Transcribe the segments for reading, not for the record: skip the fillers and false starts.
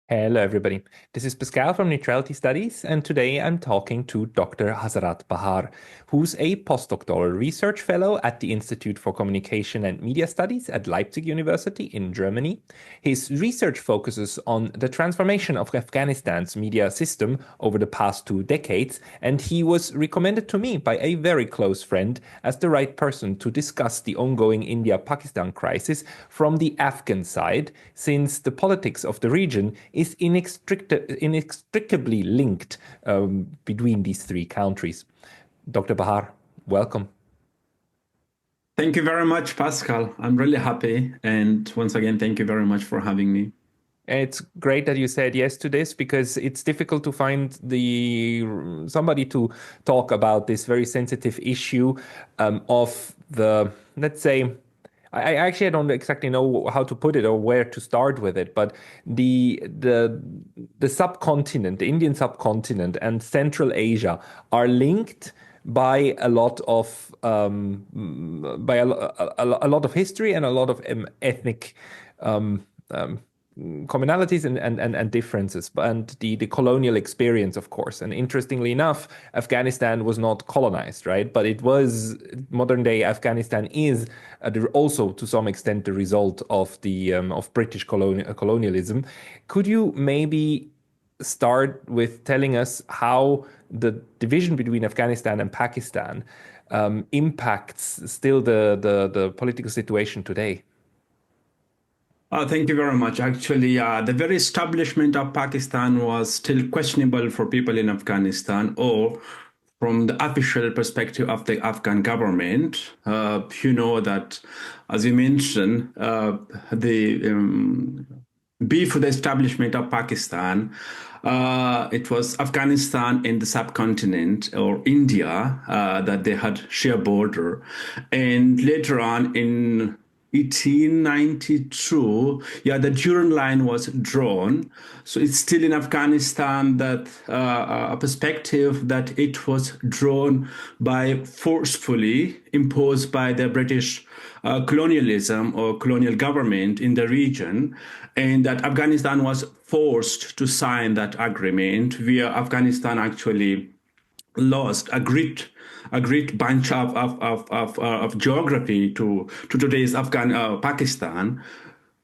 Hello, everybody. This is Pascal from Neutrality Studies, and today I'm talking to Dr. Hazrat Bahar, who's a postdoctoral research fellow at the Institute for Communication and Media Studies at Leipzig University in Germany. His research focuses on the transformation of Afghanistan's media system over the past 2 decades, and he was recommended to me by a very close friend as the right person to discuss the ongoing India-Pakistan crisis from the Afghan side, since the politics of the region is inextricably linked between these three countries. Dr. Bahar, welcome. Thank you very much, Pascal. I'm really happy. And once again, thank you very much for having me. It's great that you said yes to this because it's difficult to find somebody to talk about this very sensitive issue of the, let's say, I don't exactly know how to put it or where to start with it, but the subcontinent, the Indian subcontinent and Central Asia are linked by a lot of a lot of history and a lot of ethnic um, um, commonalities and differences, and the colonial experience, of course. And interestingly enough, Afghanistan was not colonized, right? But it was modern day Afghanistan is also to some extent the result of the of British colonialism. Could you maybe start with telling us how the division between Afghanistan and Pakistan impacts still the political situation today? Thank you very much. Actually, the very establishment of Pakistan was still questionable for people in Afghanistan, or from the official perspective of the Afghan government. You know that, as you mentioned, the before the establishment of Pakistan, it was Afghanistan and the subcontinent or India that they had shared border, and later on in 1892, yeah, the Durand line was drawn. So it's still in Afghanistan that a perspective that it was drawn by forcefully imposed by the British colonialism or colonial government in the region, and that Afghanistan was forced to sign that agreement, where Afghanistan actually lost a great bunch of geography to today's Pakistan.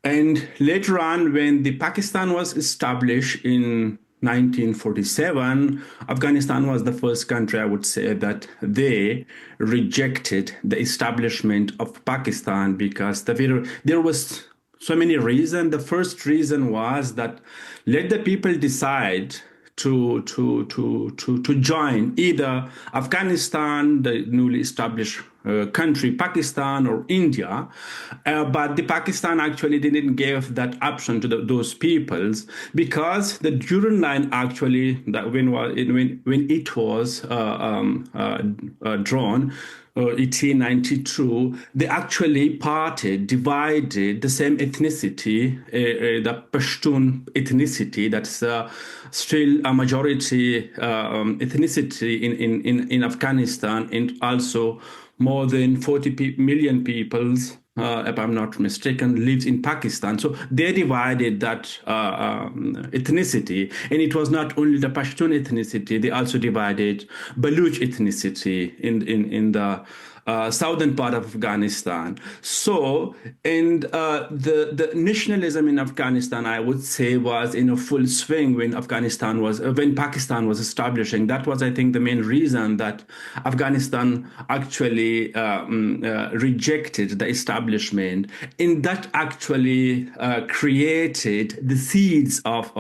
And later on, when the Pakistan was established in 1947, Afghanistan was the first country, I would say, that they rejected the establishment of Pakistan because there was so many reasons. The first reason was that let the people decide to join either Afghanistan, the newly established country, Pakistan or India, but the Pakistan actually didn't give that option to those peoples because the Durand line actually that when it was drawn. 1892, they actually parted, divided the same ethnicity, the Pashtun ethnicity, that's still a majority ethnicity in Afghanistan, and also more than 40 million people, if I'm not mistaken, lives in Pakistan. So they divided that ethnicity. And it was not only the Pashtun ethnicity, they also divided Baluch ethnicity in the southern part of Afghanistan. So, and the nationalism in Afghanistan, I would say, was in a full swing when when Pakistan was establishing. That was, I think, the main reason that Afghanistan actually rejected the establishment, and that actually created the seeds of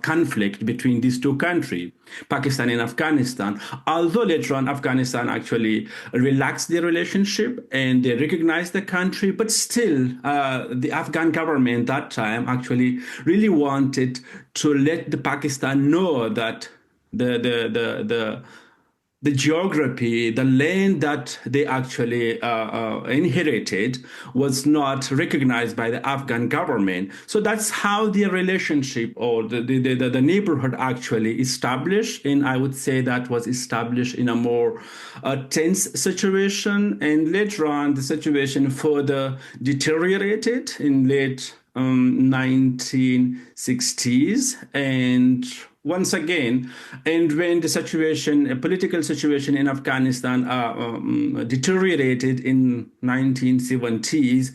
conflict between these two countries, Pakistan and Afghanistan. Although later on, Afghanistan actually relaxed their relationship and they recognized the country, but still the Afghan government that time actually really wanted to let the Pakistan know that the geography, the land that they actually inherited was not recognized by the Afghan government. So that's how their relationship or the neighborhood actually established. And I would say that was established in a more tense situation. And later on, the situation further deteriorated in late 1960 60s. And once again, and when the situation, a political situation in Afghanistan deteriorated in 1970s,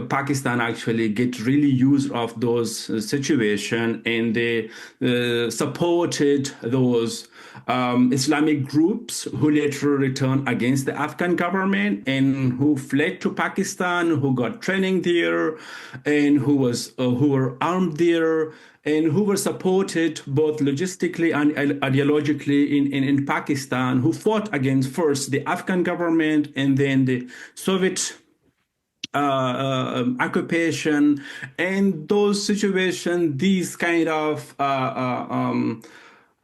Pakistan actually get really used of those situation, and they supported those Islamic groups who later returned against the Afghan government and who fled to Pakistan, who got training there, and who were armed there, and who were supported both logistically and ideologically in Pakistan, who fought against first the Afghan government and then the Soviet occupation. And those situations, these kind of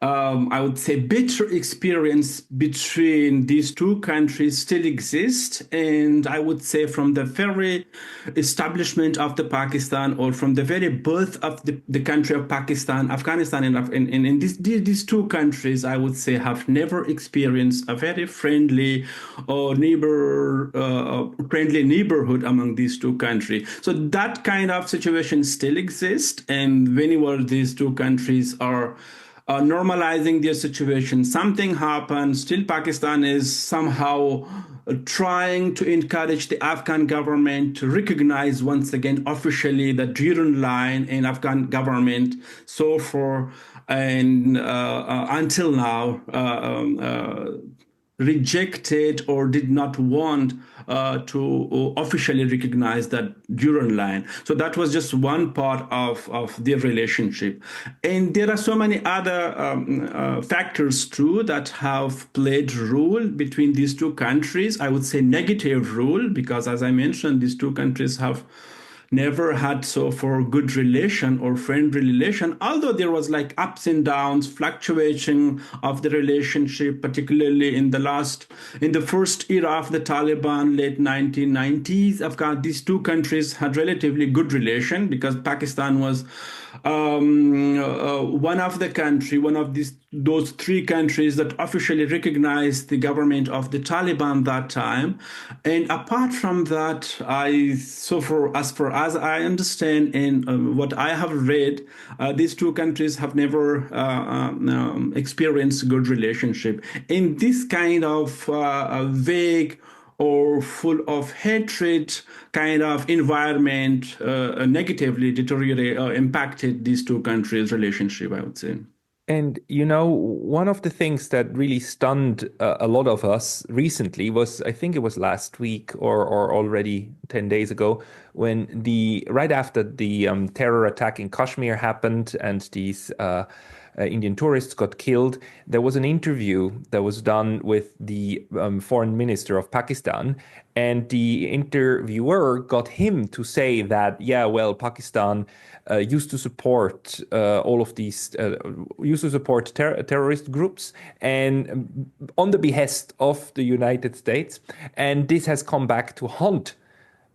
I would say bitter experience between these two countries still exist. And I would say from the very establishment of the Pakistan, or from the very birth of the country of Pakistan, Afghanistan, and these two countries, I would say, have never experienced a very friendly or friendly neighborhood among these two countries. So that kind of situation still exists. And whenever these two countries are normalizing their situation, something happens. Still, Pakistan is somehow trying to encourage the Afghan government to recognize once again officially the Durand line in Afghan government. So for and until now, rejected or did not want to officially recognize that Durand line. So that was just one part of their relationship. And there are so many other factors too that have played role between these two countries. I would say negative role, because as I mentioned, these two countries have never had so for good relation or friendly relation, although there was like ups and downs, fluctuation of the relationship, particularly in the first era of the Taliban, late 1990s. These two countries had relatively good relation, because Pakistan was one of those three countries that officially recognized the government of the Taliban that time. And apart from that, as far as I understand and what I have read, these two countries have never experienced good relationship. In this kind of vague or full of hatred kind of environment, negatively impacted these two countries' relationship, I would say. And one of the things that really stunned a lot of us recently was, I think it was last week or already 10 days ago, when right after the terror attack in Kashmir happened and these Indian tourists got killed, there was an interview that was done with the foreign minister of Pakistan, and the interviewer got him to say that, yeah, well, Pakistan used to support terrorist groups, and on the behest of the United States, and this has come back to haunt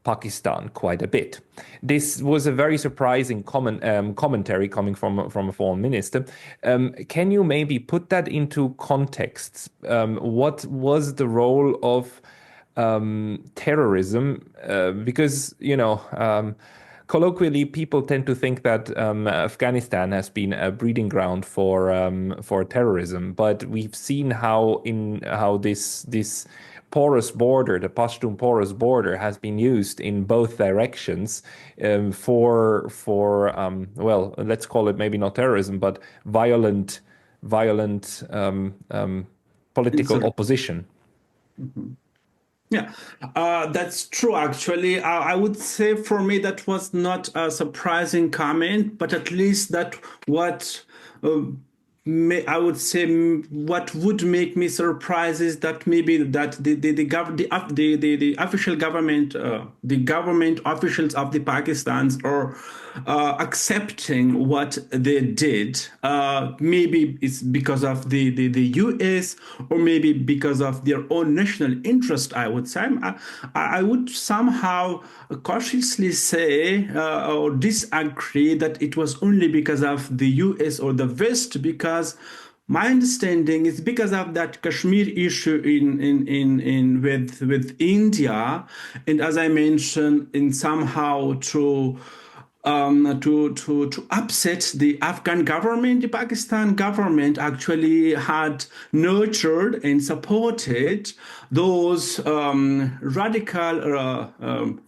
Pakistan quite a bit. This was a very surprising commentary coming from a foreign minister. Can you maybe put that into context? What was the role of terrorism? Because, colloquially, people tend to think that Afghanistan has been a breeding ground for terrorism, but we've seen how this porous border, the Pashtun porous border, has been used in both directions for well, let's call it maybe not terrorism, but violent political opposition. Mm-hmm. Yeah, that's true, actually. I would say for me that was not a surprising comment, but at least that what I would say what would make me surprised is that maybe that the official government, the government officials of the Pakistans are accepting what they did. Maybe it's because of the US, or maybe because of their own national interest, I would say. I would somehow cautiously say or disagree that it was only because of the US or the West, because my understanding is because of that Kashmir issue with India, and as I mentioned, in somehow to to upset the Afghan government. The Pakistan government actually had nurtured and supported those radical,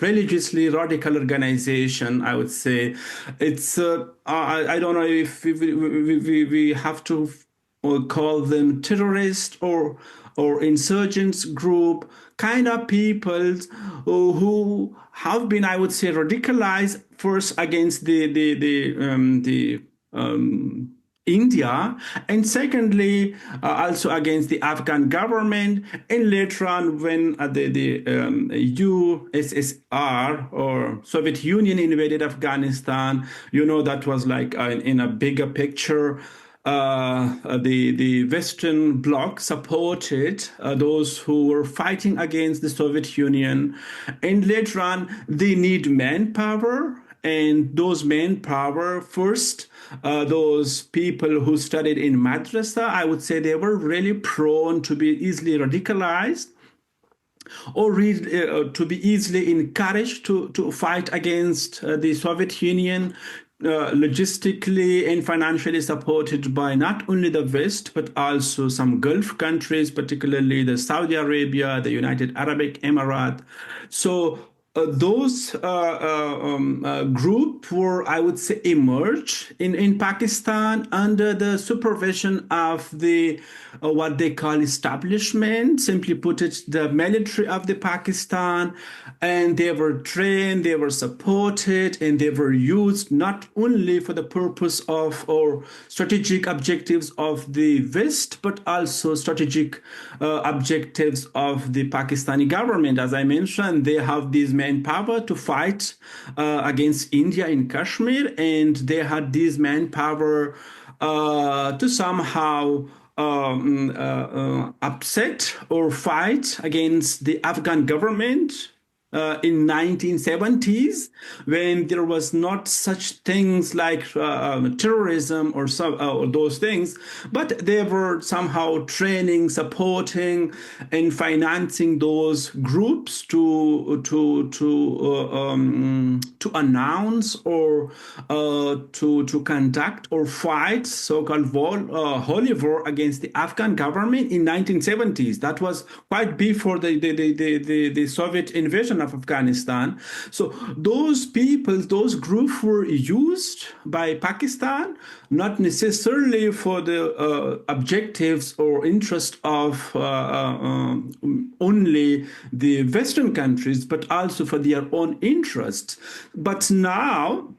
religiously radical organization. I would say it's. I don't know if we have to call them terrorist or insurgents group, kind of people who have been, I would say, radicalized first against the India, and secondly, also against the Afghan government, and later on when the USSR or Soviet Union invaded Afghanistan, that was like in a bigger picture. The Western Bloc supported those who were fighting against the Soviet Union, and later on they need manpower, and those manpower first. Those people who studied in madrasa, I would say they were really prone to be easily radicalized or to be easily encouraged to fight against the Soviet Union, logistically and financially supported by not only the West, but also some Gulf countries, particularly the Saudi Arabia, the United Arab Emirates. So those group were, I would say, emerged in Pakistan under the supervision of the what they call establishment, simply put it, the military of the Pakistan, and they were trained, they were supported, and they were used not only for the purpose of or strategic objectives of the West, but also strategic objectives of the Pakistani government. As I mentioned, they have these manpower to fight against India in Kashmir, and they had this manpower to somehow upset or fight against the Afghan government in 1970s, when there was not such things like terrorism or those things, but they were somehow training, supporting, and financing those groups to announce or to conduct or fight so-called holy war against the Afghan government in 1970s. That was quite before the Soviet invasion of Afghanistan. So those people, those groups were used by Pakistan, not necessarily for the objectives or interest of only the Western countries, but also for their own interests. But now,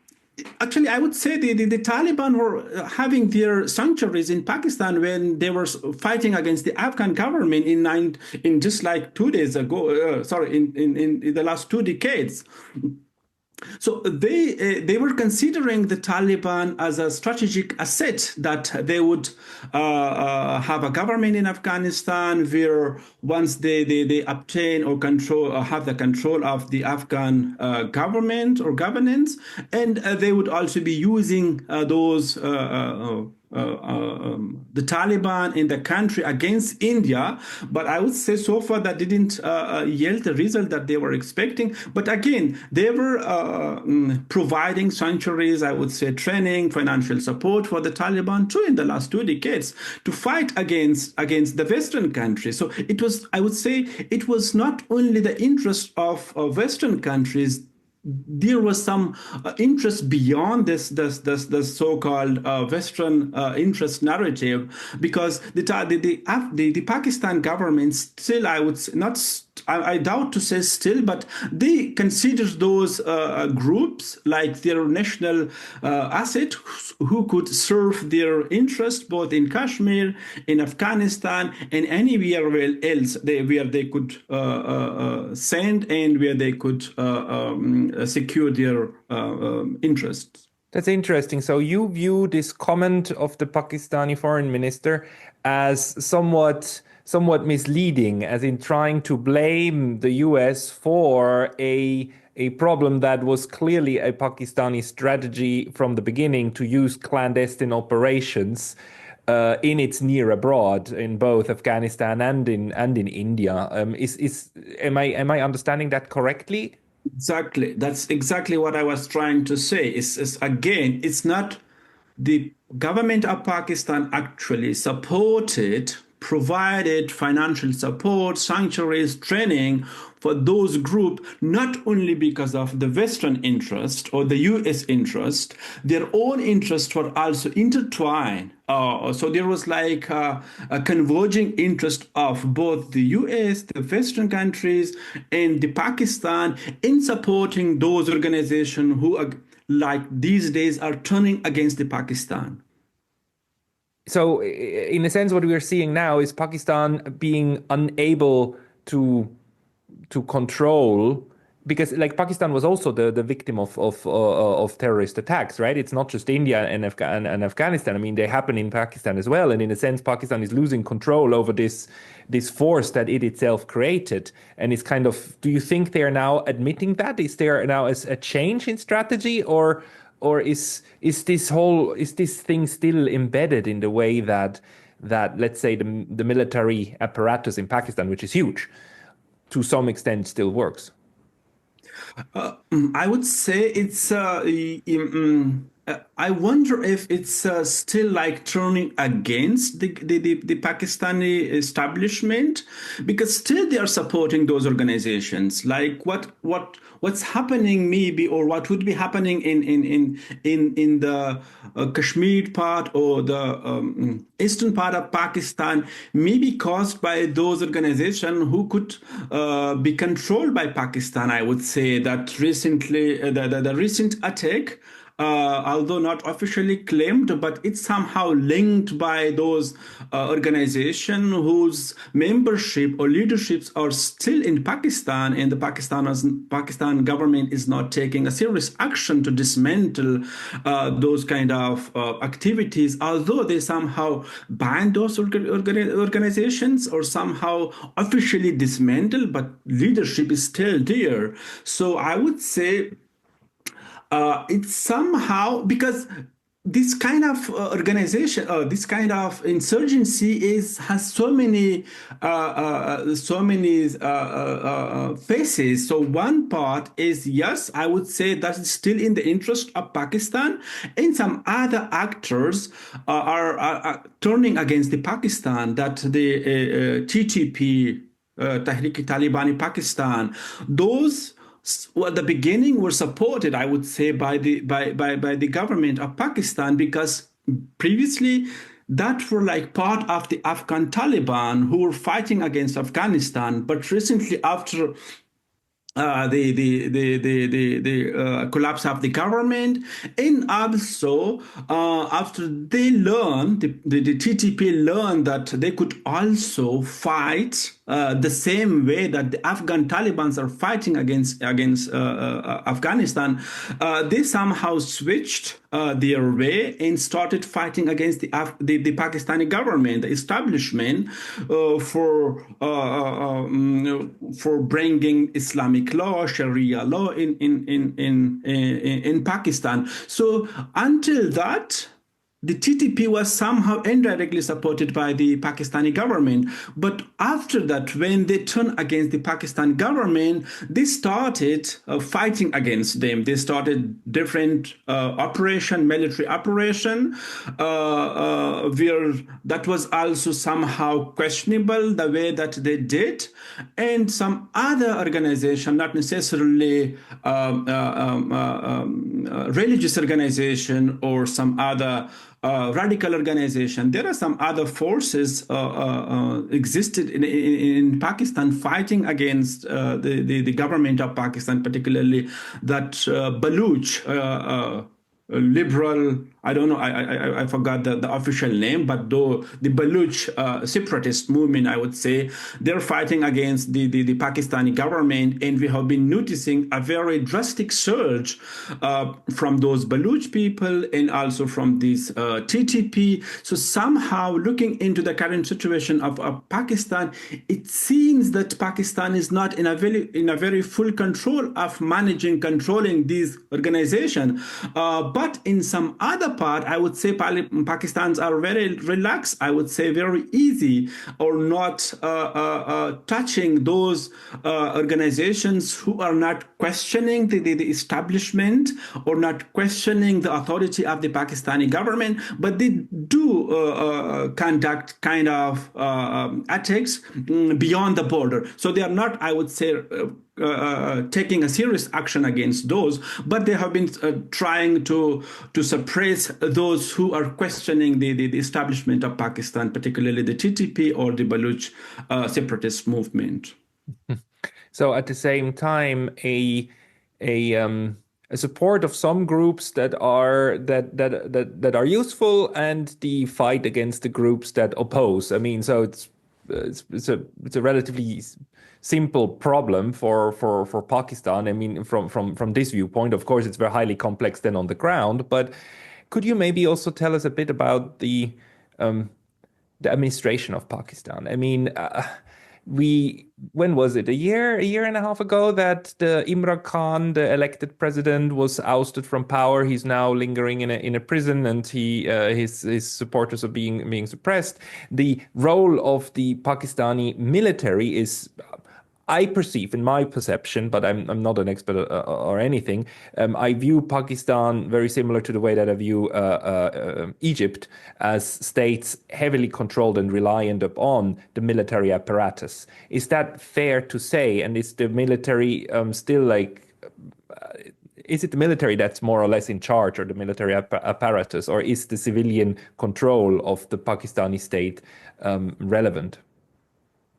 actually, I would say the Taliban were having their sanctuaries in Pakistan when they were fighting against the Afghan government in just like 2 days ago. In the last 2 decades. So they were considering the Taliban as a strategic asset, that they would have a government in Afghanistan where once they obtain or control or have the control of the Afghan government or governance, and they would also be using those the Taliban in the country against India. But I would say so far that didn't yield the result that they were expecting. But again, they were providing sanctuaries, I would say training, financial support for the Taliban too in the last 2 decades to fight against the Western countries. So it was, I would say, it was not only the interest of Western countries. There was some interest beyond this so-called Western interest narrative, because the Pakistan government still, I would say, not. I doubt to say still, but they consider those groups like their national asset, who could serve their interest both in Kashmir, in Afghanistan, and anywhere else where they could send and where they could secure their interests. That's interesting. So you view this comment of the Pakistani foreign minister as somewhat misleading, as in trying to blame the US for a problem that was clearly a Pakistani strategy from the beginning, to use clandestine operations in its near abroad, in both Afghanistan and in India. Am I understanding that correctly? Exactly. That's exactly what I was trying to say. Is again, it's not the government of Pakistan actually supported, provided financial support, sanctuaries, training for those groups, not only because of the Western interest or the US interest, their own interests were also intertwined. So there was like a converging interest of both the US, the Western countries, and the Pakistan in supporting those organizations who are like these days are turning against the Pakistan. So, in a sense, what we are seeing now is Pakistan being unable to control, because like Pakistan was also the victim of terrorist attacks, right? It's not just India and Afghanistan. I mean, they happen in Pakistan as well, and in a sense, Pakistan is losing control over this force that it itself created, and it's kind of. Do you think they are now admitting that? Is there now a change in strategy, or is this thing still embedded in the way that let's say the military apparatus in Pakistan, which is huge, to some extent still works? I would say it's. I wonder if it's still like turning against the Pakistani establishment, because still they are supporting those organizations. Like what's happening maybe, or what would be happening in the Kashmir part or the eastern part of Pakistan may be caused by those organizations who could be controlled by Pakistan. I would say that recently the recent attack, although not officially claimed, but it's somehow linked by those organizations whose membership or leaderships are still in Pakistan, and the Pakistan government is not taking a serious action to dismantle those kind of activities, although they somehow ban those organizations or somehow officially dismantle, but leadership is still there. So I would say it's somehow because this kind of organization, this kind of insurgency has so many faces. So one part is, yes, I would say that is still in the interest of Pakistan, and some other actors are turning against the Pakistan. That the TTP, Tehrik-e-Taliban Pakistan, those at the beginning were supported, I would say, by the government of Pakistan, because previously that were like part of the Afghan Taliban who were fighting against Afghanistan. But recently, after the collapse of the government, and also after they learned, the TTP learned that they could also fight the same way that the Afghan Taliban are fighting against Afghanistan. They somehow switched their way and started fighting against the Pakistani government, the establishment, for bringing Islamic law, Sharia law in Pakistan. So until that, the TTP was somehow indirectly supported by the Pakistani government. But after that, when they turned against the Pakistan government, they started fighting against them. They started different military operation, where that was also somehow questionable, the way that they did. And some other organization, not necessarily religious organization or some other radical organization. There are some other forces existed in Pakistan fighting against the government of Pakistan, particularly that Baluch liberal, I don't know, I forgot the official name, but though the Baluch separatist movement, I would say, they're fighting against the Pakistani government, and we have been noticing a very drastic surge from those Baluch people and also from this TTP. So somehow, looking into the current situation of Pakistan, it seems that Pakistan is not in a very full control of controlling these organizations. But in some other part, I would say Pakistans are very relaxed. I would say very easy, or not touching those organizations who are not questioning the establishment or not questioning the authority of the Pakistani government, but they do conduct kind of attacks beyond the border. So they are not, I would say, taking a serious action against those, but they have been trying to suppress those who are questioning the establishment of Pakistan, particularly the TTP or the Baluch separatist movement. So at the same time, a support of some groups that are useful, and the fight against the groups that oppose. I mean, so it's a relatively simple problem for Pakistan. I mean, from this viewpoint, of course, it's very highly complex then on the ground. But could you maybe also tell us a bit about the administration of Pakistan? I mean, when was it? A year and a half ago that the Imran Khan, the elected president, was ousted from power. He's now lingering in a prison, and his supporters are being suppressed. The role of the Pakistani military is, I perceive, in my perception, but I'm not an expert or anything. I view Pakistan very similar to the way that I view Egypt, as states heavily controlled and reliant upon the military apparatus. Is that fair to say? And is the military still like? Is it the military that's more or less in charge, or the military apparatus, or is the civilian control of the Pakistani state relevant?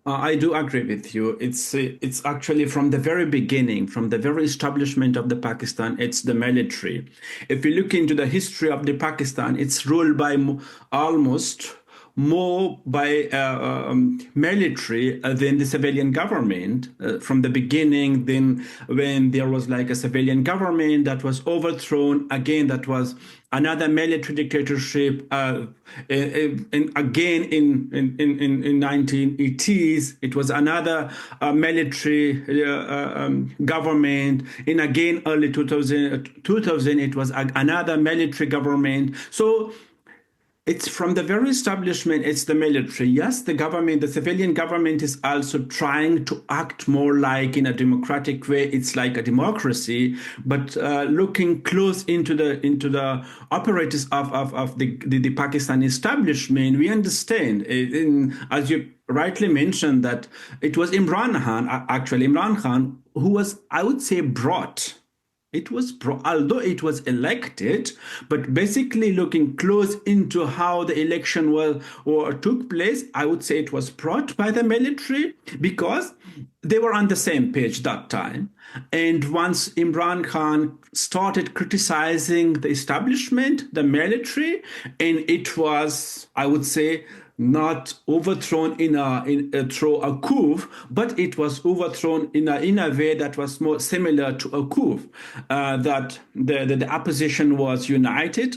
I do agree with you. It's actually from the very beginning, from the very establishment of the Pakistan, it's the military. If you look into the history of the Pakistan, it's ruled by almost more by military than the civilian government from the beginning. Then when there was like a civilian government that was overthrown, again, that was another military dictatorship, and again in 1980s, it was another military government, and again early 2000 it was another military government. So it's from the very establishment, it's the military. Yes, the government, the civilian government is also trying to act more like in a democratic way. It's like a democracy, but looking close into the operators of the Pakistani establishment, we understand, as you rightly mentioned, that it was Imran Khan, who was, I would say, brought. Although it was elected, but basically looking close into how the election was or took place, I would say it was brought by the military, because they were on the same page that time. And once Imran Khan started criticizing the establishment, the military, and it was, I would say, not overthrown through a coup, but it was overthrown in a way that was more similar to a coup. That the opposition was united,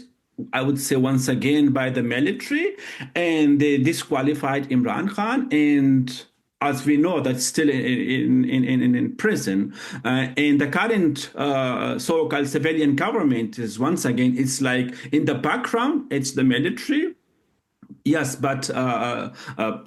I would say, once again by the military, and they disqualified Imran Khan, and as we know, that's still in prison. And the current so-called civilian government is, once again, it's like in the background, it's the military. Yes, but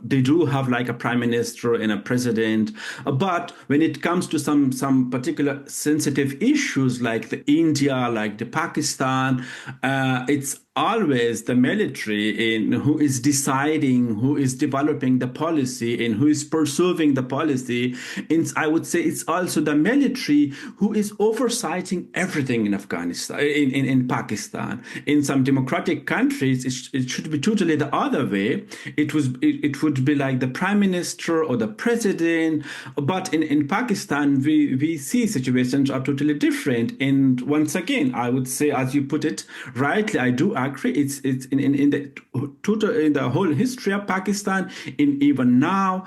they do have like a prime minister and a president. But when it comes to some particular sensitive issues like the India, like the Pakistan, it's always the military in who is deciding, who is developing the policy, and who is pursuing the policy. And I would say it's also the military who is oversighting everything in Afghanistan, in Pakistan. In some democratic countries, it should be totally the other way. It would be like the prime minister or the president. But in Pakistan, we see situations are totally different. And once again, I would say, as you put it rightly, I do agree. It's in the whole history of Pakistan, in even now,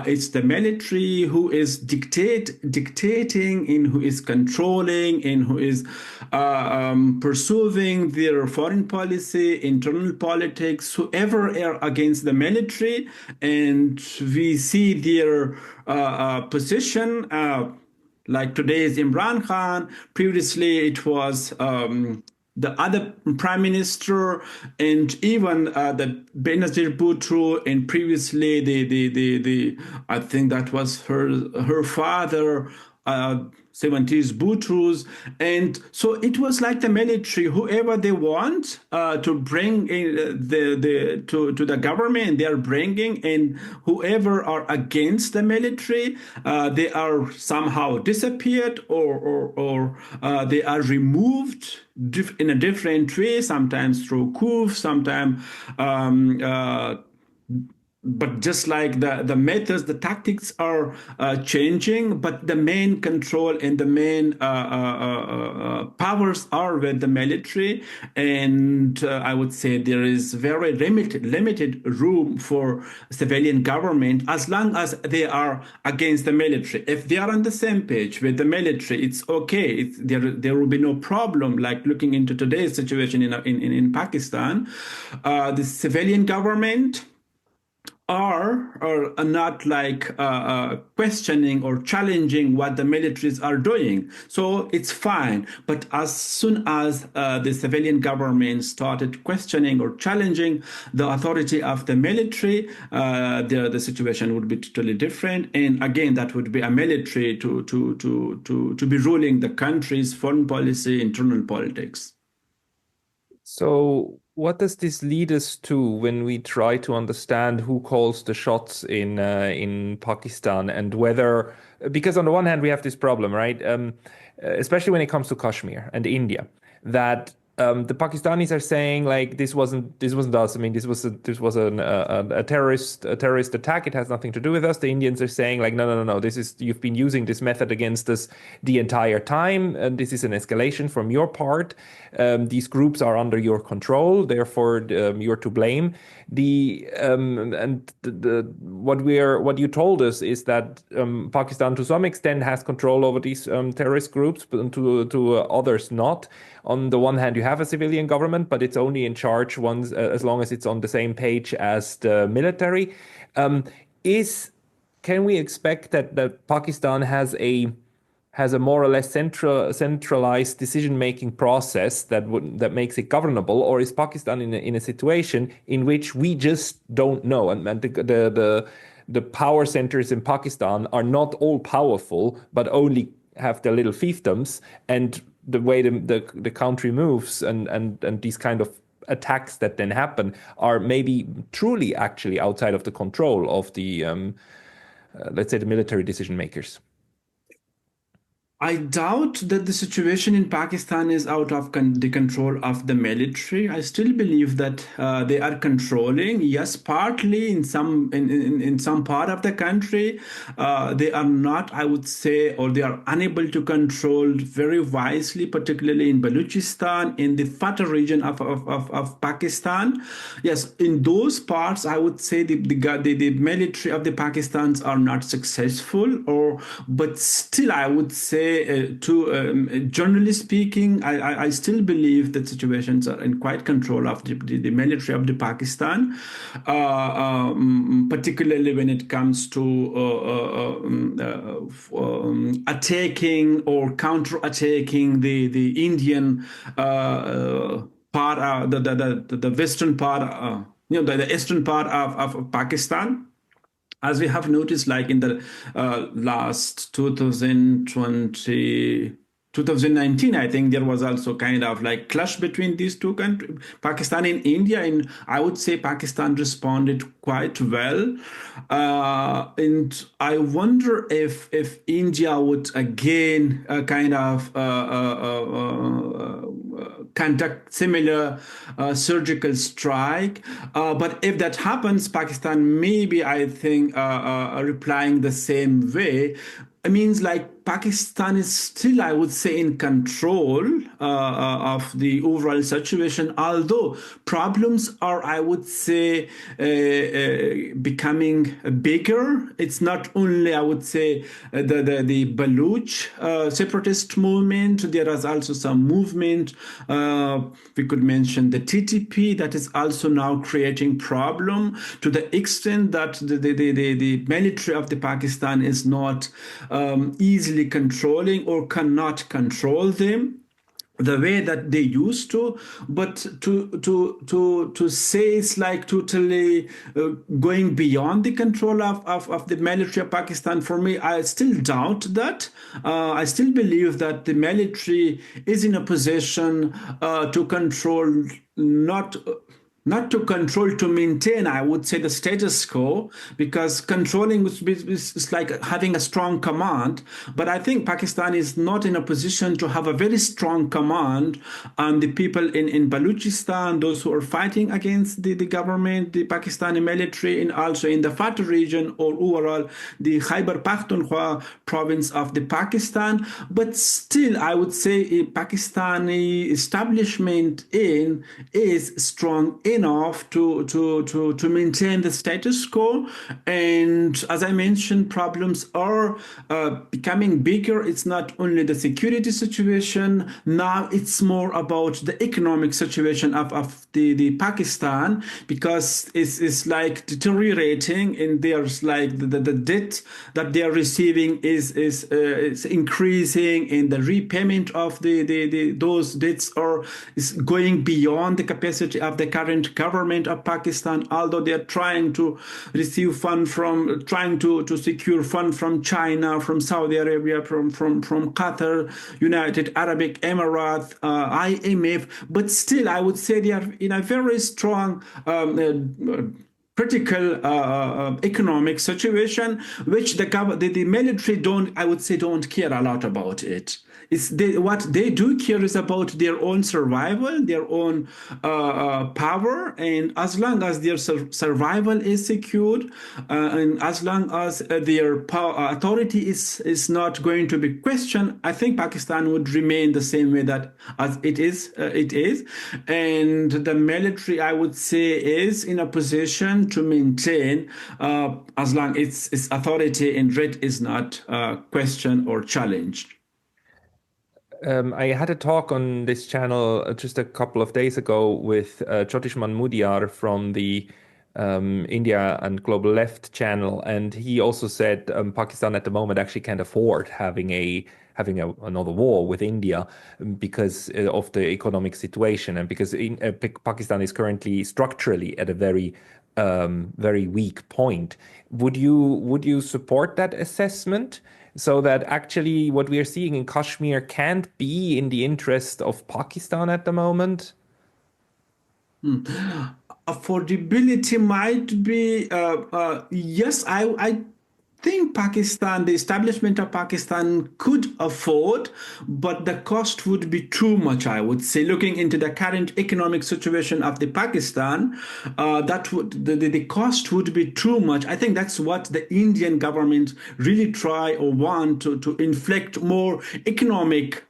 it's the military who is dictating, and who is controlling, and who is pursuing their foreign policy, internal politics, whoever are against the military. And we see their position. Like today is Imran Khan. Previously, it was the other prime minister, and even the Benazir Bhutto, and previously the I think that was her father. 70s Bhuttos, and so it was like the military, whoever they want to bring in to the government, they are bringing, and whoever are against the military, they are somehow disappeared, or they are removed in a different way, sometimes through coup, sometimes but just like the methods, the tactics are changing, but the main control and the main powers are with the military. And I would say there is very limited room for civilian government as long as they are against the military. If they are on the same page with the military, it's okay. There will be no problem. Like looking into today's situation in Pakistan, the civilian government are not like questioning or challenging what the militaries are doing. So it's fine. But as soon as the civilian government started questioning or challenging the authority of the military, the situation would be totally different. And again, that would be a military to be ruling the country's foreign policy, internal politics. So, what does this lead us to when we try to understand who calls the shots in Pakistan and whether, because on the one hand we have this problem, right? Especially when it comes to Kashmir and India, that the Pakistanis are saying like this wasn't us. I mean, this was a terrorist attack. It has nothing to do with us. The Indians are saying like no. You've been using this method against us the entire time, and this is an escalation from your part. These groups are under your control, therefore you're to blame. What you told us is that Pakistan to some extent has control over these terrorist groups, but to others not. On the one hand, you have a civilian government, but it's only in charge once as long as it's on the same page as the military. Is Can we expect that Pakistan has a more or less centralized decision-making process that makes it governable, or is Pakistan in a situation in which we just don't know, and the power centers in Pakistan are not all powerful, but only have their little fiefdoms, and the way the country moves and these kind of attacks that then happen are maybe truly actually outside of the control of the let's say the military decision makers. I doubt that the situation in Pakistan is out of the control of the military. I still believe that they are controlling. Yes, partly in some part of the country, they are not. I would say, or they are unable to control very wisely, particularly in Balochistan, in the Fatah region of Pakistan. Yes, in those parts, I would say the military of the Pakistans are not successful, but still, I would say generally speaking, I still believe that situations are in quite control of the military of the Pakistan, particularly when it comes to attacking or counter-attacking the Indian part, the western part, the eastern part of Pakistan. As we have noticed, like in the last 2019, I think there was also kind of like clash between these two countries, Pakistan and India, and I would say Pakistan responded quite well. And I wonder if India would again kind of conduct similar surgical strike. But if that happens, Pakistan maybe, I think, replying the same way. It means like Pakistan is still, I would say, in control of the overall situation, although problems are, I would say, becoming bigger. It's not only, I would say, the Baloch separatist movement. There is also some movement. We could mention the TTP that is also now creating problem to the extent that the military of the Pakistan is not easily controlling or cannot control them. the way that they used to, but to say it's like totally going beyond the control of the military of Pakistan, for me, I still doubt that. I still believe that the military is in a position to control, not to control, to maintain, I would say, the status quo, because controlling is like having a strong command. But I think Pakistan is not in a position to have a very strong command on the people in Balochistan, those who are fighting against the government, the Pakistani military, and also in the FATA region, or overall the Khyber Pakhtunkhwa province of the Pakistan. But still, I would say a Pakistani establishment is strong enough to maintain the status quo. And as I mentioned, problems are becoming bigger. It's not only the security situation, now it's more about the economic situation of the Pakistan, because it's like deteriorating, and there's like the debt that they are receiving is increasing, and the repayment of those debts is going beyond the capacity of the current government of Pakistan, although they are trying to receive trying to secure fund from China, from Saudi Arabia, from Qatar, United Arab Emirates, IMF. But still, I would say they are in a very strong critical economic situation, which the military don't care a lot about it. What they do care is about their own survival, their own power, and as long as their survival is secured, and as long as their authority is not going to be questioned, I think Pakistan would remain the same way that as it is. And the military, I would say, is in a position to maintain as long as its authority and right is not questioned or challenged. I had a talk on this channel just a couple of days ago with Jyotish Manmudiar from the India and Global Left channel, and he also said Pakistan at the moment actually can't afford having another war with India because of the economic situation, and because Pakistan is currently structurally at a very weak point. Would you support that assessment? So that actually what we are seeing in Kashmir can't be in the interest of Pakistan at the moment? Affordability might be, yes, I think the establishment of Pakistan could afford, but the cost would be too much, I would say. Looking into the current economic situation of the Pakistan, the cost would be too much. I think that's what the Indian government really try or want to inflict more economic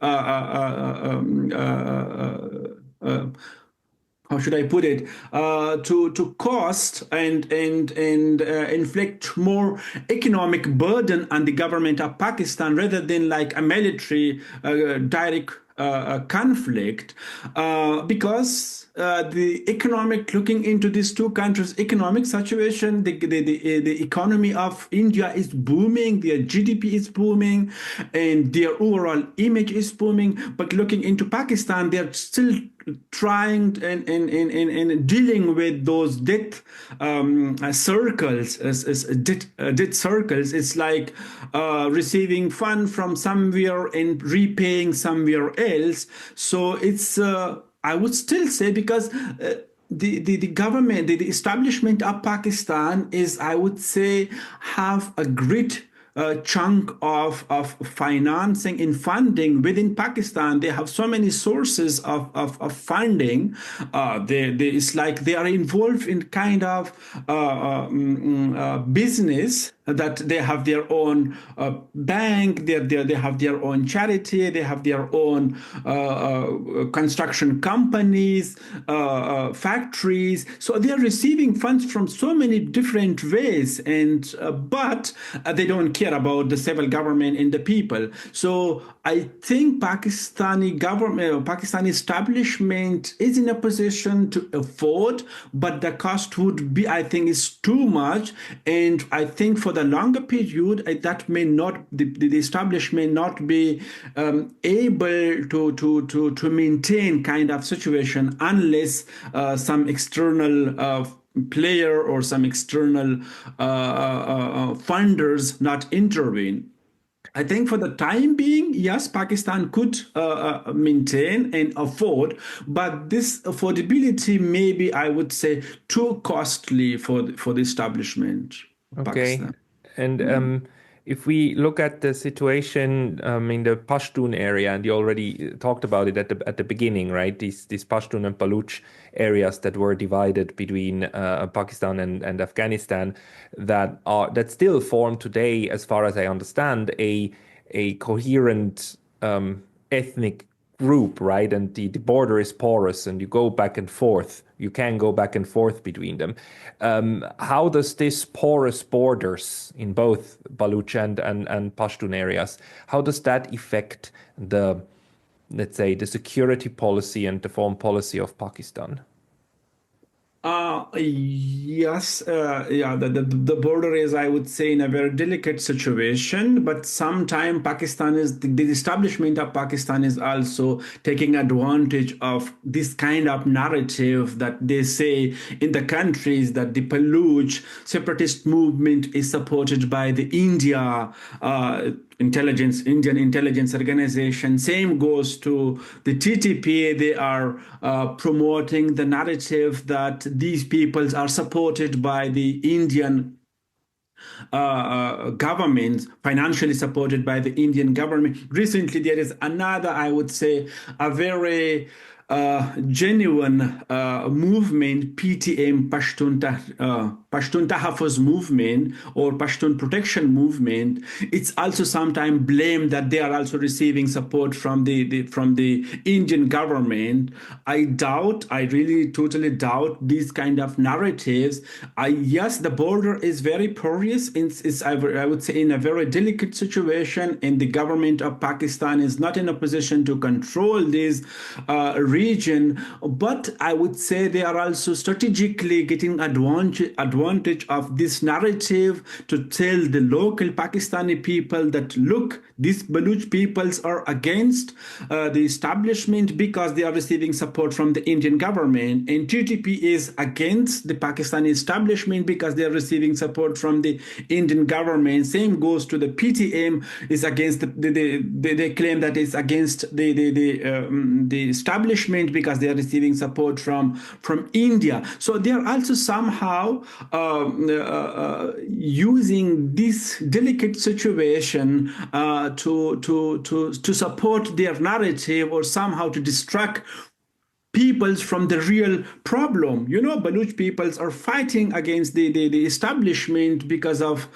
how should I put it, to cost and inflict more economic burden on the government of Pakistan, rather than like a military direct conflict, because looking into these two countries' economic situation, the economy of India is booming, their GDP is booming, and their overall image is booming. But looking into Pakistan, they're still trying and dealing with those debt circles, debt circles. It's like receiving fund from somewhere and repaying somewhere else. So it's I would still say, because the government, the establishment of Pakistan is, I would say, have a great chunk of financing and funding within Pakistan. They have so many sources of funding. It's like they are involved in kind of business, that they have their own bank, they have their own charity, they have their own construction companies, factories. So they are receiving funds from so many different ways, and but they don't care about the civil government and the people. So I think Pakistani government, or Pakistani establishment, is in a position to afford, but the cost would be, I think, is too much. And I think for for the longer period, that may not, the establishment may not be able to maintain kind of situation unless some external player or some external funders not intervene. I think for the time being, yes, Pakistan could maintain and afford, but this affordability may be, I would say, too costly for the establishment of Okay. Pakistan. And if we look at the situation in the Pashtun area, and you already talked about it at the beginning, right? These Pashtun and Baluch areas that were divided between Pakistan and Afghanistan that still form today, as far as I understand, a coherent ethnic group, right? And the border is porous and you go back and forth. You can go back and forth between them. How does this porous borders in both Baluch and Pashtun areas, how does that affect the, let's say, the security policy and the foreign policy of Pakistan? Yes, yeah, the border is, I would say, in a very delicate situation, but sometime Pakistan is, the establishment of Pakistan is also taking advantage of this kind of narrative that they say in the countries that the Baluch separatist movement is supported by the Indian intelligence organization. Same goes to the TTP. They are promoting the narrative that these peoples are supported by the Indian government, financially supported by the Indian government. Recently, there is another, I would say, a very genuine movement, PTM, Pashtun Tahaffuz movement or Pashtun protection movement. It's also sometimes blamed that they are also receiving support from the Indian government. I really totally doubt these kind of narratives. Yes, the border is very porous. I would say in a very delicate situation, and the government of Pakistan is not in a position to control this region, but I would say they are also strategically getting advantage of this narrative to tell the local Pakistani people that, look, these Baluch peoples are against the establishment because they are receiving support from the Indian government, and TTP is against the Pakistani establishment because they are receiving support from the Indian government. Same goes to the PTM, is against they claim that it's against the establishment because they are receiving support from India. So they are also somehow using this delicate situation to support their narrative or somehow to distract peoples from the real problem. Baluch peoples are fighting against the establishment because of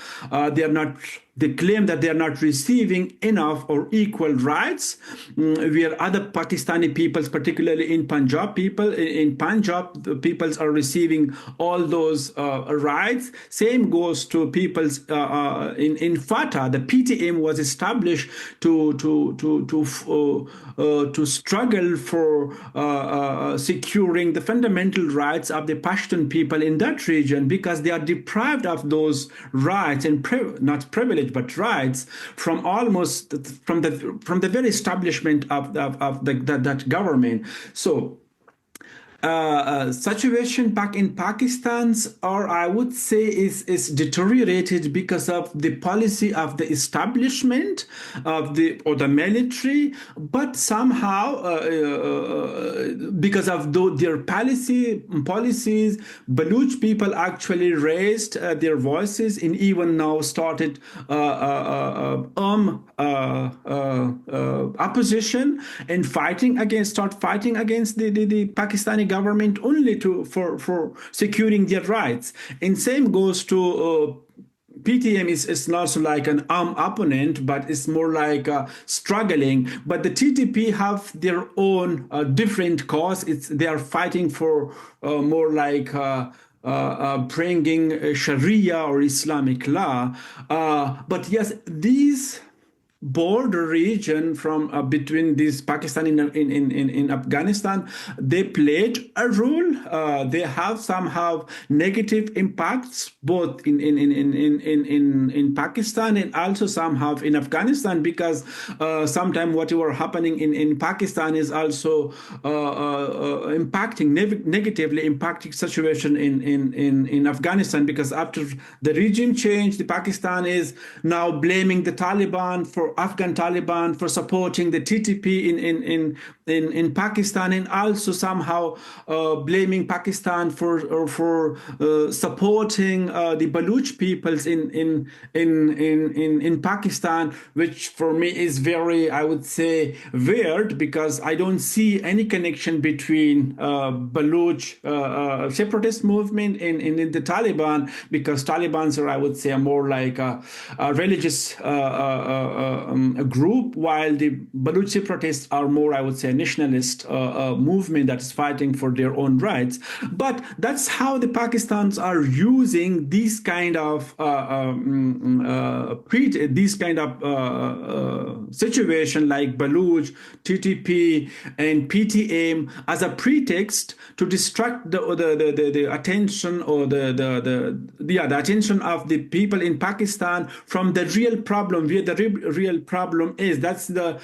they claim that they are not receiving enough or equal rights, where other Pakistani peoples, particularly in Punjab, the peoples are receiving all those rights. Same goes to peoples in Fatah. The PTM was established to struggle for securing the fundamental rights of the Pashtun people in that region, because they are deprived of those rights and not privilege but rights from the very establishment of that government. So situation back in Pakistan's, or I would say, is deteriorated because of the policy of the establishment or the military, but somehow because of their policies, Baluch people actually raised their voices and even now started opposition and start fighting against the Pakistani government only for securing their rights. And same goes to PTM is not like an armed opponent, but it's more like struggling. But the TTP have their own different cause. They are fighting for more like bringing Sharia or Islamic law. But yes, these border region from between this Pakistan in Afghanistan, they played a role. They have somehow negative impacts both in Pakistan and also somehow in Afghanistan, because sometimes whatever happening in Pakistan is also impacting negatively impacting situation in Afghanistan, because after the regime change, the Pakistan is now blaming the Taliban for Afghan Taliban for supporting the TTP in Pakistan, and also somehow blaming Pakistan for supporting the Baluch peoples in Pakistan, which for me is very, I would say, weird, because I don't see any connection between Baluch separatist movement in the Taliban, because Talibans are, I would say, more like a religious a group, while the Baluch separatists are more, I would say, a nationalist movement that is fighting for their own rights. But that's how the Pakistans are using these kind of situation like Baluch, TTP, and PTM as a pretext to distract the attention, or the attention of the people in Pakistan from the real problem, where the real problem is. That's that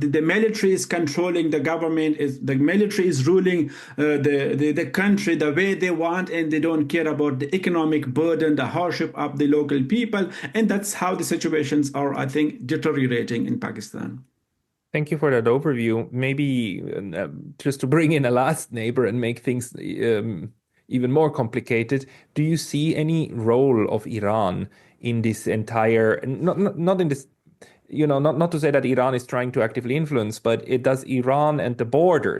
the military is controlling the government, is the military is ruling the country the way they want, and they don't care about the economic burden, the hardship of the local people, and that's how the situations are, I think, deteriorating in Pakistan. Thank you for that overview. Maybe just to bring in a last neighbor and make things even more complicated, do you see any role of Iran in this entire, not in this, not to say that Iran is trying to actively influence, but it does Iran and the border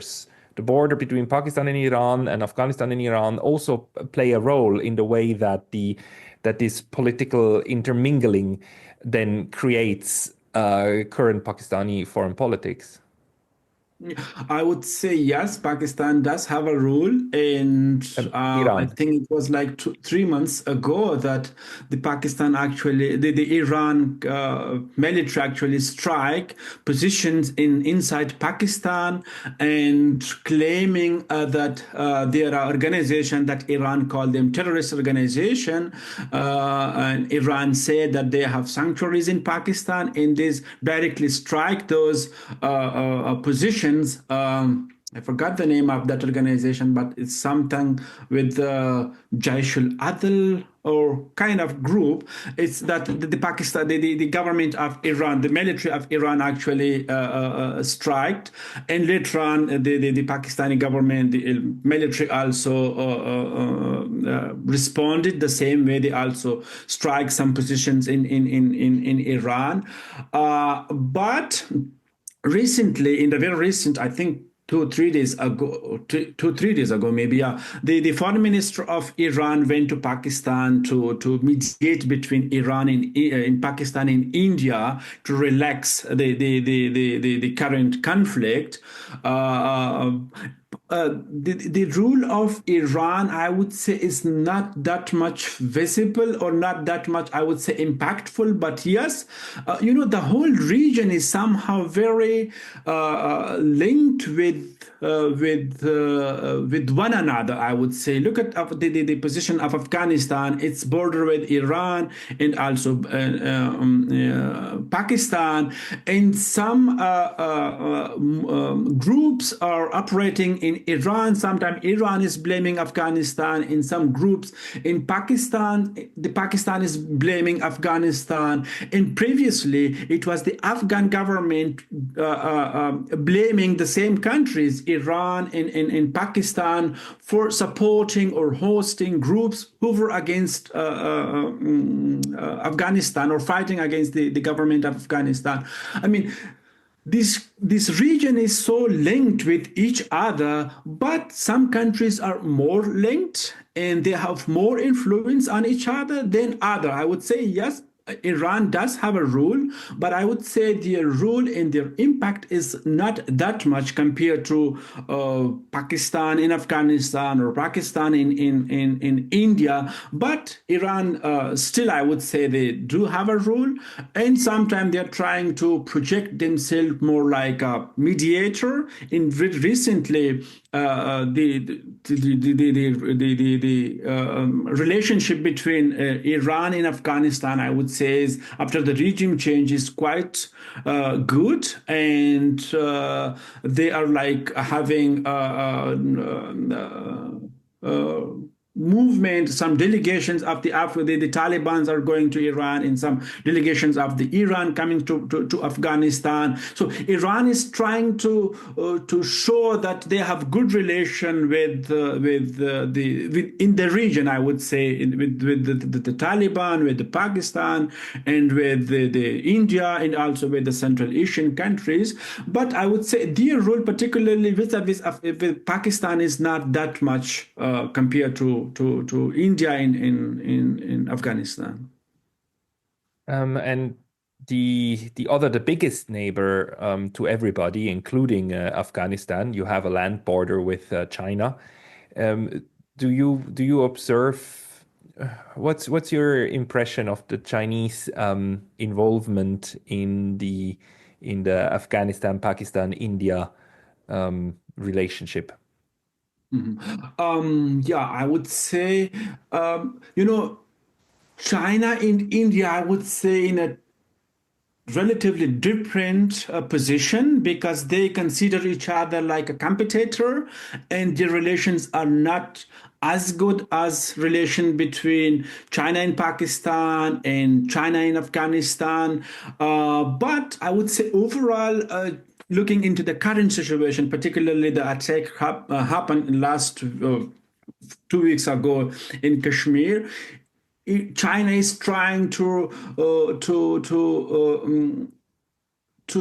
between Pakistan and Iran and Afghanistan and Iran also play a role in the way that this political intermingling then creates current Pakistani foreign politics? I would say yes, Pakistan does have a rule, and And I Iran. think it was like 3 months ago that the Pakistan actually, the Iran military actually strike positions inside Pakistan, and claiming that there are organizations that Iran called them terrorist organization, and Iran said that they have sanctuaries in Pakistan, and they directly strike those positions. I forgot the name of that organization, but it's something with Jaish al-Adl or kind of group. It's that the Pakistan, the government of Iran, the military of Iran actually striked, and later on the Pakistani government, the military also responded the same way. They also strike some positions in Iran, but recently, in the very recent, I think 2 or 3 days ago, 2 or 3 days ago, maybe, yeah, the foreign minister of Iran went to Pakistan to mediate between Iran and in Pakistan and India to relax the current conflict. The rule of Iran, I would say, is not that much visible, or not that much, I would say, impactful. But yes, the whole region is somehow very linked with one another, I would say. Look at the position of Afghanistan, its border with Iran, and also Pakistan, and some groups are operating in Iran. Sometimes Iran is blaming Afghanistan. In some groups in Pakistan, the Pakistan is blaming Afghanistan, and previously it was the Afghan government blaming the same countries, Iran and Pakistan, for supporting or hosting groups who were against Afghanistan, or fighting against the government of Afghanistan. I mean, this region is so linked with each other, but some countries are more linked and they have more influence on each other than other. I would say yes, Iran does have a rule, but I would say their rule and their impact is not that much compared to Pakistan in Afghanistan or Pakistan in India. But Iran still, I would say they do have a rule, and sometimes they're trying to project themselves more like a mediator. In recently, the relationship between Iran and Afghanistan, I would say, is after the regime change is quite good, and they are like having movement. Some delegations of the Taliban's are going to Iran, and some delegations of the Iran coming to Afghanistan. So Iran is trying to show that they have good relation with in the region. I would say with the Taliban, with the Pakistan, and with the India, and also with the Central Asian countries. But I would say their role, particularly with Pakistan, is not that much compared to India in Afghanistan. And the biggest neighbor to everybody, including Afghanistan, you have a land border with China. Do you observe what's your impression of the Chinese involvement in the Afghanistan, Pakistan, India relationship? Yeah, I would say, China and India, I would say, in a relatively different position because they consider each other like a competitor, and their relations are not as good as relation between China and Pakistan and China and Afghanistan. But I would say overall, looking into the current situation, particularly the attack happened last 2 weeks ago in Kashmir. China is trying to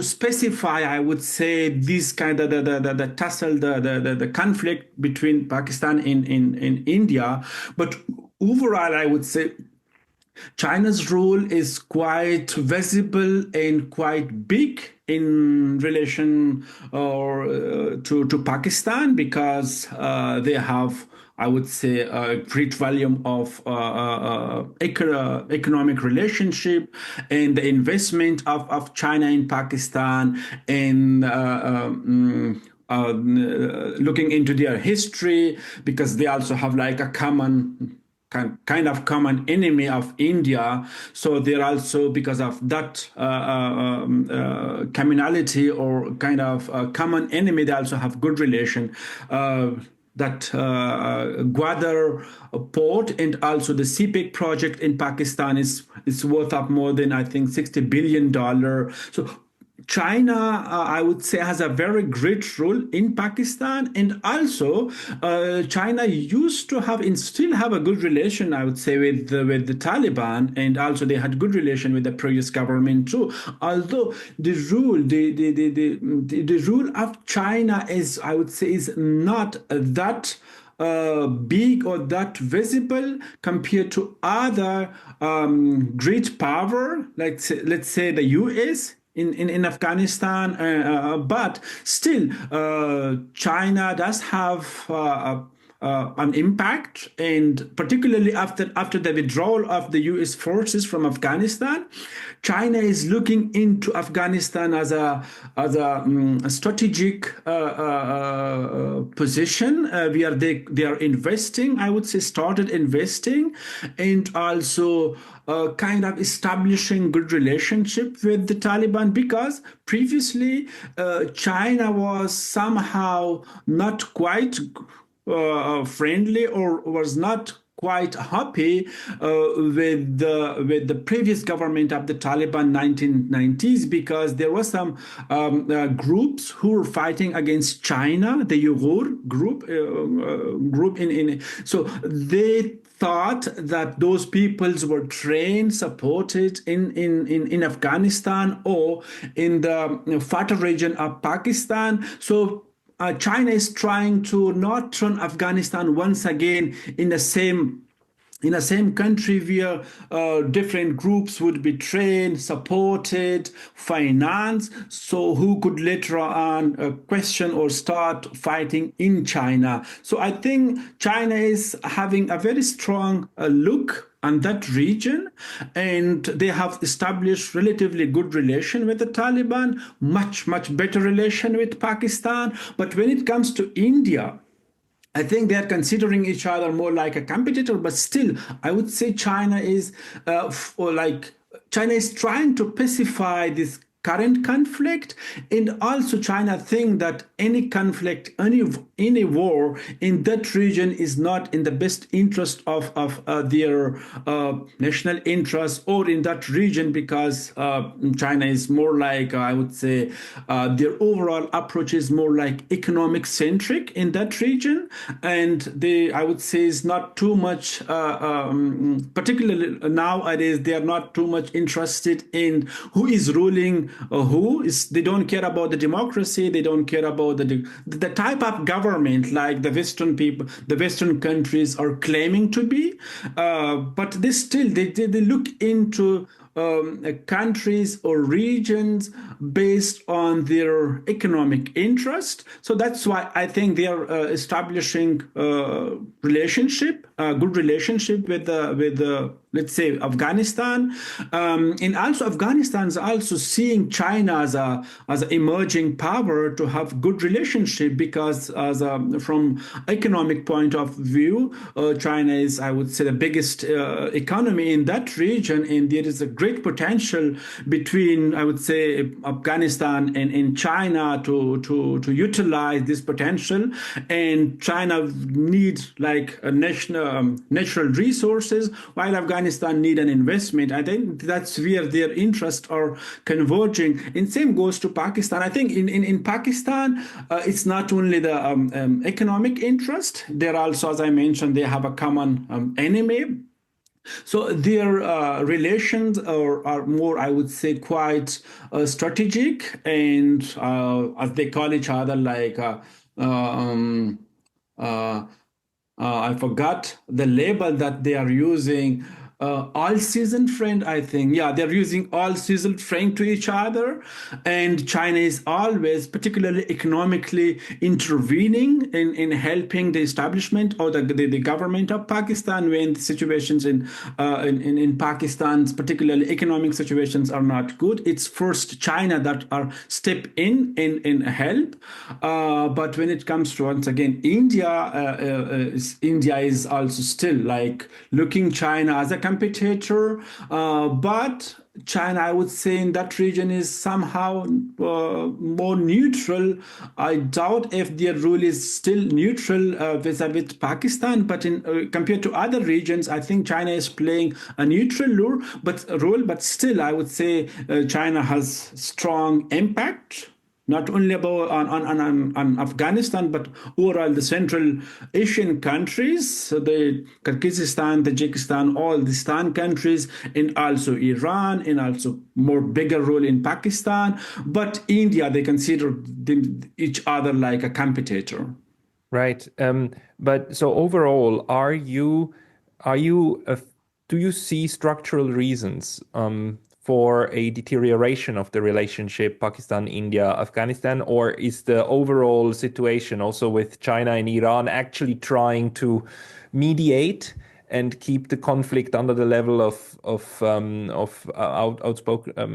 specify, I would say, this kind of the tussle, the conflict between Pakistan and India. But overall, I would say China's role is quite visible and quite big in relation to Pakistan because they have, I would say, a great volume of economic relationship and the investment of China in Pakistan and looking into their history because they also have like a kind of common enemy of India. So they're also, because of that commonality or kind of common enemy, they also have good relation. That Gwadar port and also the CPEC project in Pakistan is worth up more than, I think, $60 billion. So China, I would say, has a very great role in Pakistan, and also China used to have and still have a good relation, I would say, with the Taliban, and also they had good relation with the previous government too. Although the rule of China is, I would say, is not that big or that visible compared to other great power, like let's say the US in Afghanistan, but still, China does have an impact, and particularly after the withdrawal of the U.S. forces from Afghanistan, China is looking into Afghanistan as a strategic position where they are investing. I would say started investing, and also kind of establishing good relationship with the Taliban because previously China was somehow not quite friendly or was not quite happy with the previous government of the Taliban 1990s because there were some groups who were fighting against China, the Uyghur group in so they thought that those peoples were trained, supported in Afghanistan or in the Fatah region of Pakistan. So China is trying to not turn Afghanistan once again in the same in the same country where different groups would be trained, supported, financed, so who could later on question or start fighting in China. So I think China is having a very strong look on that region, and they have established relatively good relation with the Taliban, much better relation with Pakistan. But when it comes to India, I think they are considering each other more like a competitor, but still, I would say China is trying to pacify this current conflict, and also China think that any conflict, any war in that region is not in the best interest of their national interest or in that region, because China is more like, I would say, their overall approach is more like economic centric in that region, and they, I would say, is not too much, particularly nowadays, they are not too much interested in who is ruling who is. They don't care about the democracy, they don't care about the type of government like the Western people, the Western countries are claiming to be, but they still they look into countries or regions based on their economic interest. So that's why I think they are establishing good relationship with let's say Afghanistan, and also Afghanistan is also seeing China as an emerging power to have good relationship, because from economic point of view, China is, I would say, the biggest economy in that region, and there is a great potential between, I would say, Afghanistan and China to utilize this potential. And China needs like a natural resources, while Afghanistan need an investment. I think that's where their interests are converging. And same goes to Pakistan. I think in Pakistan, it's not only the economic interest. They're also, as I mentioned, they have a common enemy. So their relations are more, I would say, quite strategic, and as they call each other, like I forgot the label that they are using. All season friend, I think. Yeah, they're using all season friend to each other. And China is always, particularly economically, intervening in helping the establishment or the government of Pakistan when the situations in Pakistan's, particularly economic situations, are not good. It's first China that are step in and help. But when it comes to, once again, India is also still like looking China as a competitor, but China, I would say, in that region is somehow more neutral. I doubt if their rule is still neutral vis-a-vis Pakistan, but in compared to other regions, I think China is playing a neutral role. But still, I would say China has strong impact, not only about on Afghanistan, but overall the Central Asian countries, so the Kyrgyzstan, Tajikistan, all the Stan countries, and also Iran, and also more bigger role in Pakistan. But India, they consider each other like a competitor. Right. But so overall, do you see structural reasons for a deterioration of the relationship Pakistan, India, Afghanistan, or is the overall situation also with China and Iran actually trying to mediate and keep the conflict under the level of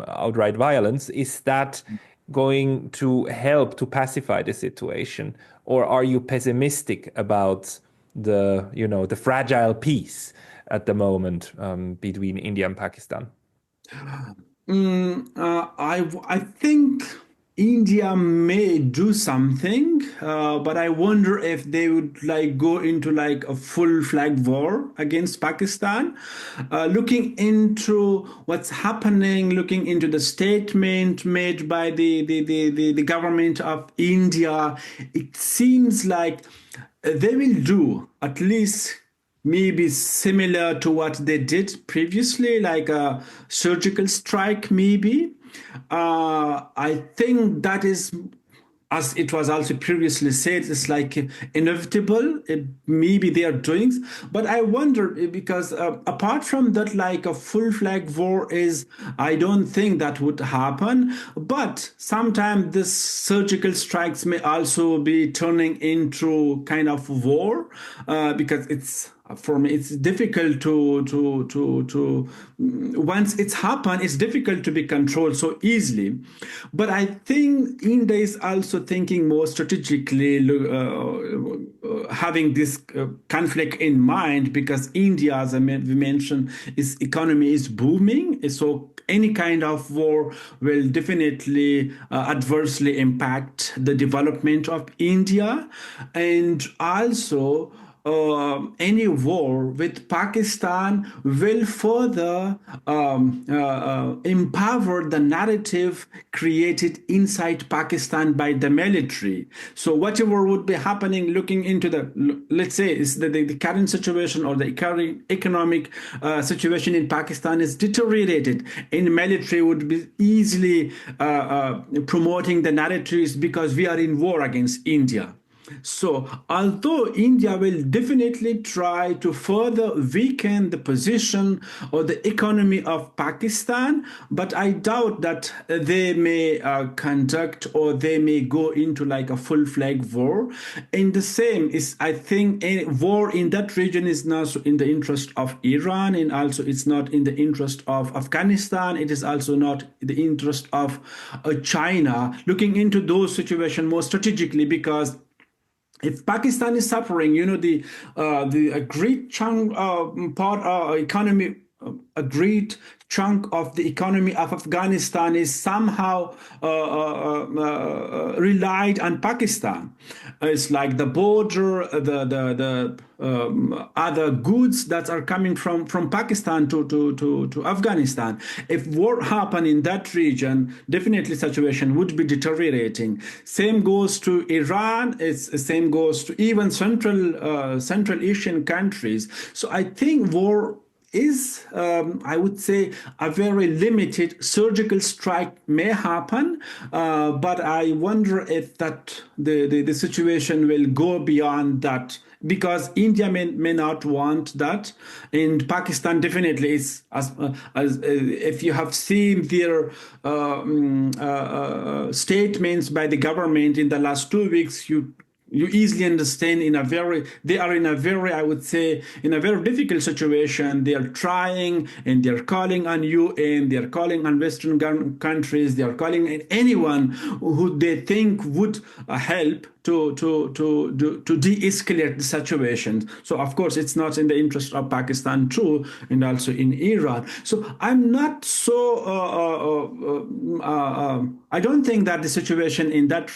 outright violence? Is that going to help to pacify the situation, or are you pessimistic about the fragile peace at the moment between India and Pakistan? I think India may do something, but I wonder if they would like go into like a full flag war against Pakistan. Looking into what's happening, looking into the statement made by the government of India, it seems like they will do at least maybe similar to what they did previously, like a surgical strike, maybe. I think that is as it was also previously said, it's like inevitable. Maybe they are doing, but I wonder because apart from that, like a full flag war is, I don't think that would happen. But sometimes this surgical strikes may also be turning into kind of war because it's for me it's difficult to once it's happened it's difficult to be controlled so easily. But I think India is also thinking more strategically, having this conflict in mind, because India, as we mentioned, its economy is booming, so any kind of war will definitely adversely impact the development of India. And also any war with Pakistan will further empower the narrative created inside Pakistan by the military. So whatever would be happening, looking into the, let's say, is the current situation or the current economic situation in Pakistan is deteriorated, and military would be easily promoting the narratives because we are in war against India. So, although India will definitely try to further weaken the position or the economy of Pakistan, but I doubt that they may conduct or they may go into like a full flag war. And the same is, I think, a war in that region is not in the interest of Iran, and also it's not in the interest of Afghanistan. It is also not in the interest of China. Looking into those situations more strategically, because if Pakistan is suffering, the a great chunk economy, a great chunk of the economy of Afghanistan is somehow relied on Pakistan. It's like the border, the other goods that are coming from Pakistan to Afghanistan. If war happen in that region, definitely situation would be deteriorating. Same goes to Iran. Same goes to even Central Asian countries. So I think war is, I would say, a very limited surgical strike may happen, but I wonder if that the situation will go beyond that, because India may not want that, and Pakistan definitely is, as if you have seen their statements by the government in the last 2 weeks, you easily understand they are in a very, I would say, in a very difficult situation. They are trying, and they're calling on UN, they're calling on Western countries, they are calling on anyone who they think would help to de-escalate the situation. So of course it's not in the interest of Pakistan too, and also in Iran. So I'm not so I don't think that the situation in that,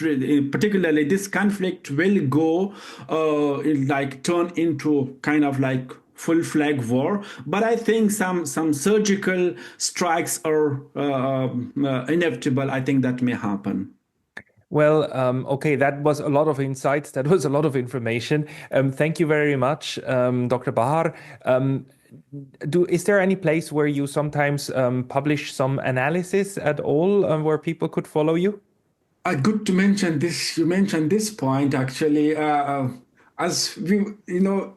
particularly this conflict, will go like turn into kind of like full flag war. But I think some surgical strikes are inevitable. I think that may happen. Well, okay, that was a lot of insights. That was a lot of information. Thank you very much, Dr. Bahar. Is there any place where you sometimes publish some analysis at all, where people could follow you? Good to mention this. You mentioned this point actually. As we,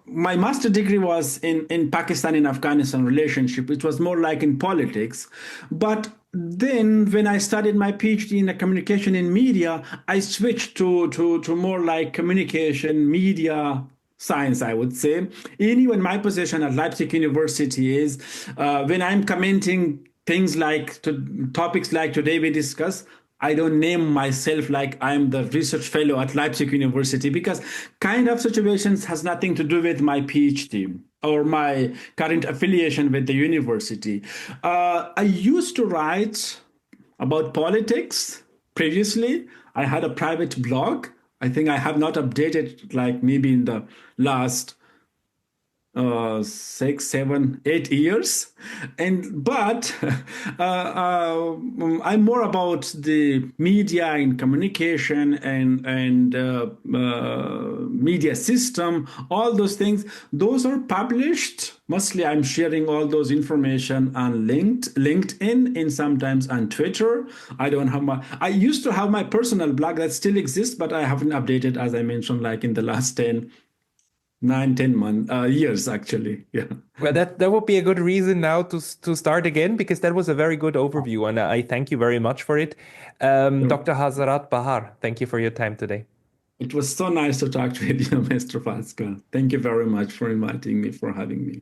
my master degree was in Pakistan and Afghanistan relationship. It was more like in politics, but then when I studied my PhD in communication in media, I switched to more like communication media science, I would say. And even my position at Leipzig University is when I'm commenting things like topics like today we discuss, I don't name myself like I'm the research fellow at Leipzig University, because kind of situations has nothing to do with my PhD or my current affiliation with the university. I used to write about politics previously. I had a private blog. I think I have not updated like maybe in the last 6, 7, 8 years, but I'm more about the media and communication and media system. All those things, those are published. Mostly, I'm sharing all those information on LinkedIn, and sometimes on Twitter. I used to have my personal blog that still exists, but I haven't updated, as I mentioned, like in the last 10 years, actually. Yeah. Well, that would be a good reason now to start again, because that was a very good overview, and I thank you very much for it. Dr. Hazrat Bahar, thank you for your time today. It was so nice to talk with you, Mr. Pascal. Thank you very much for inviting me, for having me.